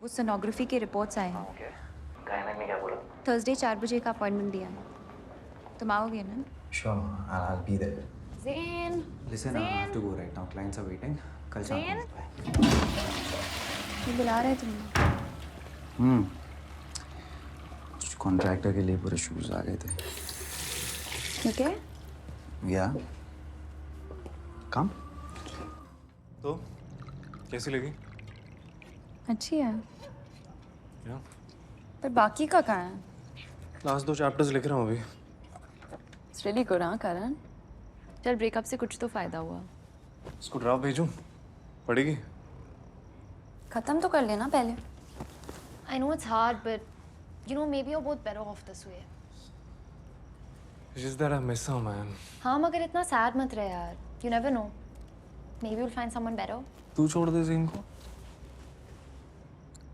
वो सोनोग्राफी के रिपोर्ट्स आए हैं। ओके। गायनेक ने क्या बोला? थर्सडे 4 बजे का अपॉइंटमेंट दिया है। तुम आओगे ना? Sure, I'll be there. Zen, Listen, I have to go right now. Clients are waiting. कल शाम को ज़ेन, मिलते हैं। ये बुला रहे तुम्हें। कॉन्ट्रैक्टर के लिए पूरे शूज आ गए थे। ठीक है? या कम तो कैसी लगी? अच्छी है। या पर बाकी का कहाँ है? लास्ट 2 चैप्टर्स लिख रहा हूँ अभी। इट्स रियली गुड, हाँ करण। चल ब्रेकअप से कुछ तो फायदा हुआ। इसको ड्राफ्ट भेजूँ? पढ़ेगी? खत्म तो कर लेना पहले। I know it's hard, but you know maybe you're both better off this way. It's just that I miss her, man. हाँ मगर इतना sad मत रहे यार. You never know. Maybe you'll find someone better. तू छोड़ दे ज़ीन को।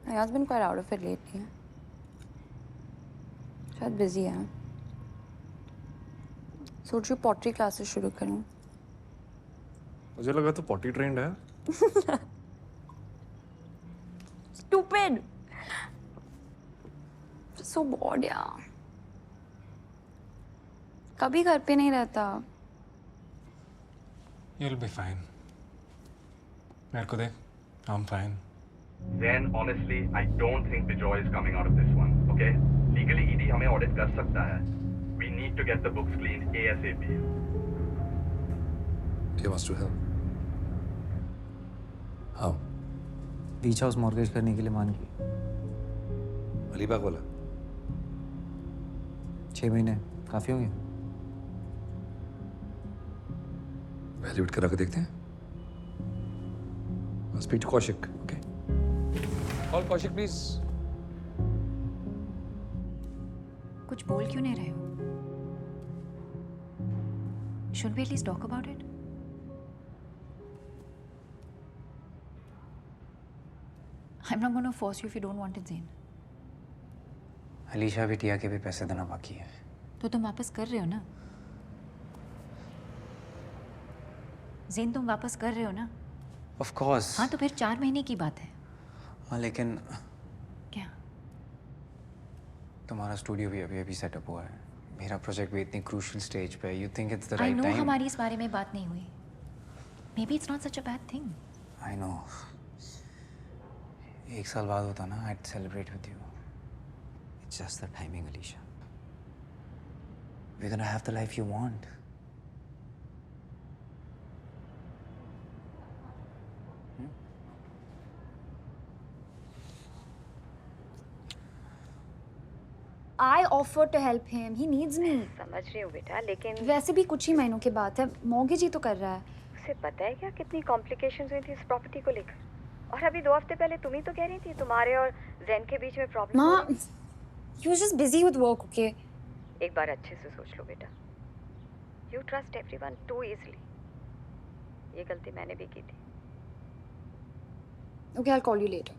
My husband quite out of it lately. शायद busy है। सोच रही हूँ pottery classes शुरू करूँ। मुझे लगा तू पॉटी ट्रेंड है। Stupid. So bored यार। कभी घर पे नहीं रहता। You'll be fine. मेरे को देख, I'm fine. Then honestly, I don't think Bijoy is coming out of this one. Okay? Legally, ED हमें audit कर सकता है. We need to get the books cleaned ASAP. He wants to help. How? Beach house mortgage करने के लिए मान गई। अलीबाग वाला? 6 महीने काफी होंगे। वैल्यूएट करा के देखते हैं। I'll speak to Kaushik, okay? Call Kaushik, please. कुछ बोल क्यों नहीं रहे हो? Should we at least talk about it? I'm not going to force you if you don't want it, Zain. Alisha बिटिया के भी पैसे देना बाकी है। तो तुम वापस कर रहे हो ना? ज़ेन तुम वापस कर रहे हो ना? Of course. हाँ तो फिर 4 महीने की बात है। हाँ लेकिन क्या? तुम्हारा स्टूडियो भी अभी सेटअप हुआ है। मेरा प्रोजेक्ट भी इतनी क्रूशियल स्टेज पे है। You think it's the I right know time? हमारी इस बारे में बात नहीं हुई। Maybe it's not such a bad thing. I know. 1 साल बाद होता ना, I'd celebrate with you. It's just the timing, Alisha. We're gonna have the life you want. I offered to help him. He needs me. समझ रही हूँ बेटा, लेकिन वैसे भी कुछ ही महीनों की बात है. मॉर्गेज ही तो कर रहा है. उसे पता है क्या कितनी कॉम्प्लिकेशंस हुई थी इस प्रॉपर्टी को लेकर? और अभी 2 हफ्ते पहले तुम ही तो कह रही थी तुम्हारे और जैन के बीच में प्रॉब्लम माँ, he was just busy with work, okay? एक बार अच्छे से सोच लो बेटा. You trust everyone too easily. ये गलती मैंने भी की थी. Okay, I'll call you later.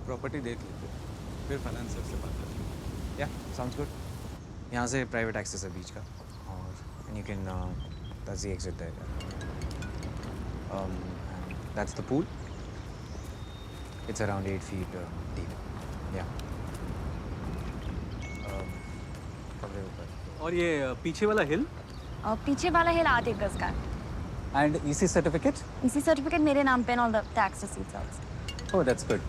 Property देख लेते हैं, फिर फाइनेंसर से बात करते हैं। Yeah, sounds good. यहाँ से प्राइवेट एक्सेस है बीच का और you can that's the exit there. And that's the pool. It's around 8 feet deep. Yeah. कमरे ऊपर. और ये पीछे वाला हिल? और पीछे वाला हिल 8 एकड़ का है. And EC certificate? इसी सर्टिफिकेट मेरे नाम पे and all the tax receipts also. Oh, that's good.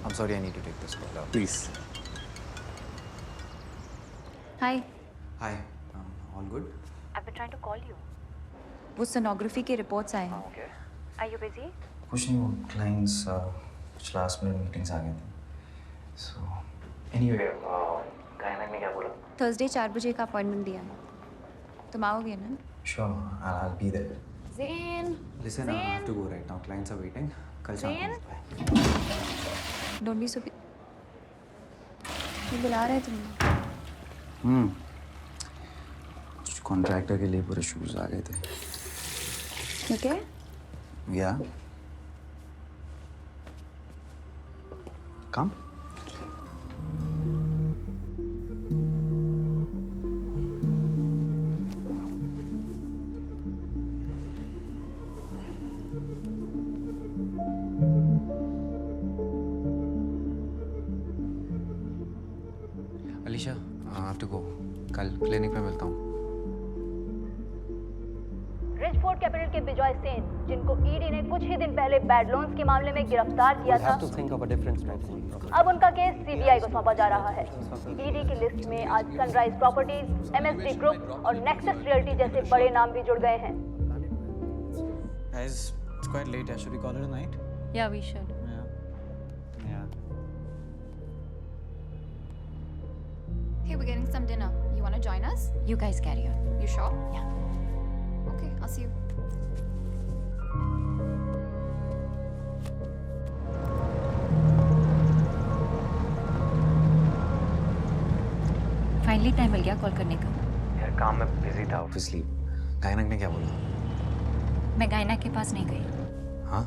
I'm sorry, I need to take this call. Please. Hi. Hi. All good? I've been trying to call you. वो sonography के reports आए हैं। Okay. Are you busy? कुछ नहीं, वो clients कुछ last minute meetings आ गए थे। So anyway, गायनेक ने क्या बोला? थर्सडे 4 बजे का अपॉइंटमेंट दिया है। तुम आओगे ना? Sure, I'll be there. Zain. Listen, I have to go right now. Clients are waiting. कल शाम को मिलते हैं। Don't be so. ये बुला रहे तुम्हें। कॉन्ट्रैक्टर के लिए पूरे शूज आ गए थे। ठीक है? या come Alisha, I have to go. कल क्लिनिक में मिलता हूँ. रिचफोर्ड कैपिटल के बिजॉय सेन, जिनको ईडी ने कुछ ही दिन पहले बैड लोन्स के मामले में गिरफ्तार किया था, अब उनका केस सीबीआई को सौंपा जा रहा है. ईडी की लिस्ट में आज सनराइज प्रॉपर्टीज, एमएसडी ग्रुप और नेक्सस रियल्टी जैसे बड़े नाम भी जुड़ गए हैं. Guys, it's quite late. Should we call it a night? Yeah, we should. Yeah. Hey, we're getting some dinner. You want to join us? You guys carry on. You sure? Yeah. Okay, I'll see you. Finally time मिल गया call करने का. यार काम में busy था obviously. गायनक ने क्या बोला? मैं गायना के पास नहीं गई हाँ?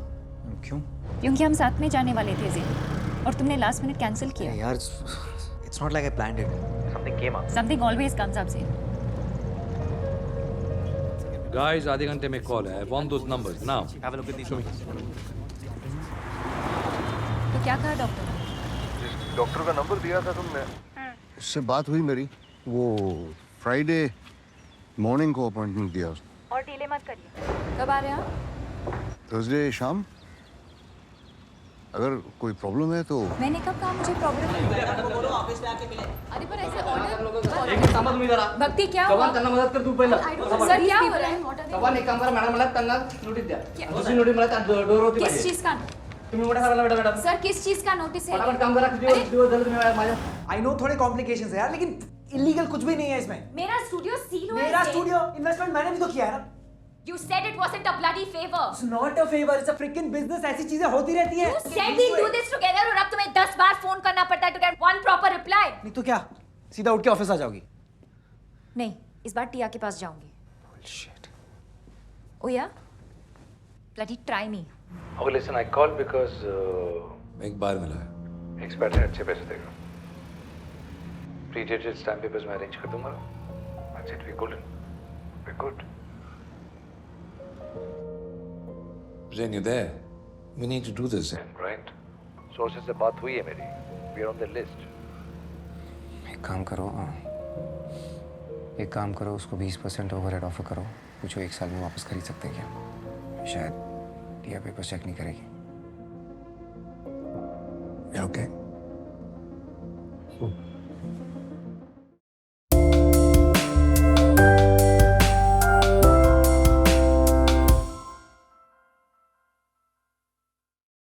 क्यों? क्योंकि हम साथ में जाने वाले थे ज़ेन, और तुमने लास्ट मिनट कैंसिल किया. यार, it's not like I planned it. Something came up. Something always comes up, Zen. Guys, आधे घंटे में कॉल है. I want those numbers now. Have a look at these numbers. तो क्या कहा डॉक्टर? डॉक्टर का नंबर दिया था तुमने. उससे बात हुई मेरी. वो फ्राइडे मॉर्निंग को अपॉइंटमेंट दिया उसने. और डिले मत करिए. कब आ रहे हैं आप? थर्सडे शाम. अगर कोई प्रॉब्लम है तो. मैंने कब कहा मुझे प्रॉब्लम है? अरे पर ऐसे ऑर्डर भक्ति क्या हुआ? मदत कर तू पहिला. सर क्या हो रहा है? तवा एक काम करा मॅडम मला त्यांना नोटीस द्या. दुसरी नोटीस मला डोर होती किस चीज का? तुम्ही मोठा साहेबांना मॅडम. सर किस चीज का नोटिस है? फटाफट काम करा. किती दिवस झाले तुम्ही माझ्या. आई नो थोड़े कॉम्प्लिकेशंस है यार, लेकिन इलीगल कुछ भी नहीं है इसमें. मेरा स्टूडियो सील हुआ है. मेरा स्टूडियो इन्वेस्टमेंट मैंने भी तो किया है ना. You said it wasn't a bloody favor. It's not a favor, it's a freaking business. ऐसी चीजें होती रहती हैं. You said we'll do this together, और अब तुम्हें 10 बार फोन करना पड़ता है to get one proper reply. नहीं तो क्या? सीधा उठ के ऑफिस आ जाओगी? नहीं, इस बार टिया के पास जाऊंगी. Bullshit. Oh yeah? Bloody try me. Oh, listen, I called because एक बार मिला है. एक्सपर्ट है, अच्छे पैसे देगा. Pre-dated stamp papers मैं अरेंज कर दूंगा. That's it, we're golden. We're good. Zen, you there? We need to do this, Zen, right? Sources से बात हुई है मेरी. We are on the list. एक काम करो, उसको 20% ओवरहेड ऑफर करो. पूछो 1 साल में वापस खरीद सकते हैं क्या? शायद टिया पेपर चेक नहीं करेगी. Yeah, okay.